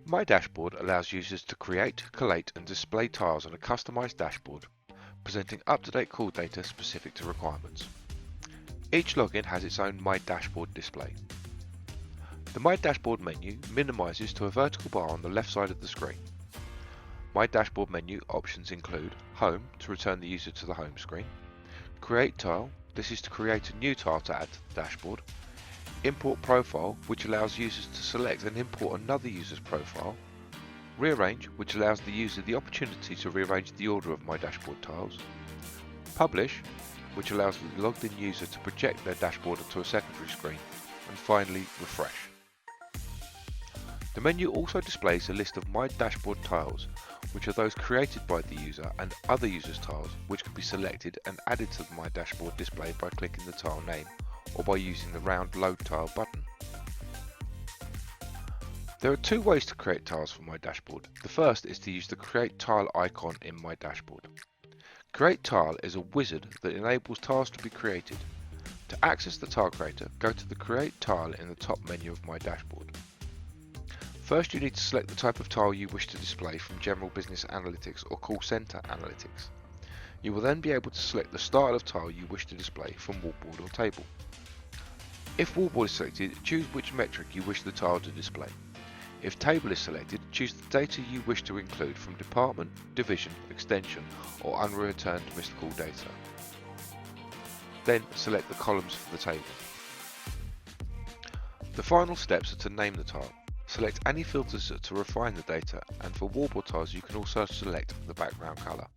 My Dashboard allows users to create, collate and display tiles on a customized dashboard, presenting up-to-date call data specific to requirements. Each login has its own My Dashboard display. The My Dashboard menu minimizes to a vertical bar on the left side of the screen. My Dashboard menu options include Home to return the user to the home screen, Create Tile, this is to create a new tile to add to the dashboard, Import Profile, which allows users to select and import another user's profile, Rearrange, which allows the user the opportunity to rearrange the order of My Dashboard tiles, Publish, which allows the logged in user to project their dashboard onto a secondary screen, and finally Refresh. The menu also displays a list of My Dashboard tiles, which are those created by the user, and other users' tiles, which can be selected and added to the My Dashboard display by clicking the tile name or by using the round Load Tile button. There are two ways to create tiles for My Dashboard. The first is to use the Create Tile icon in My Dashboard. Create Tile is a wizard that enables tiles to be created. To access the tile creator, go to the Create Tile in the top menu of My Dashboard. First, you need to select the type of tile you wish to display from General Business Analytics or Call Center Analytics. You will then be able to select the style of tile you wish to display from Wallboard or Table. If Wallboard is selected, choose which metric you wish the tile to display. If Table is selected, choose the data you wish to include from Department, Division, Extension or unreturned missed call data. Then select the columns for the table. The final steps are to name the tile. Select any filters to refine the data, and for Wallboard tiles you can also select the background colour.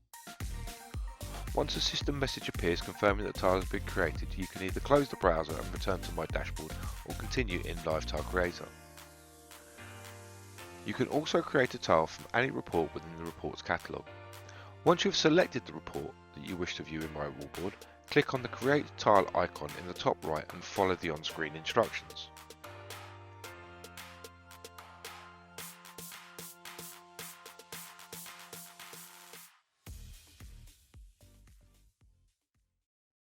Once a system message appears confirming that the tile has been created, you can either close the browser and return to My Dashboard or continue in Live Tile Creator. You can also create a tile from any report within the report's catalogue. Once you have selected the report that you wish to view in My Wallboard, click on the Create Tile icon in the top right and follow the on-screen instructions.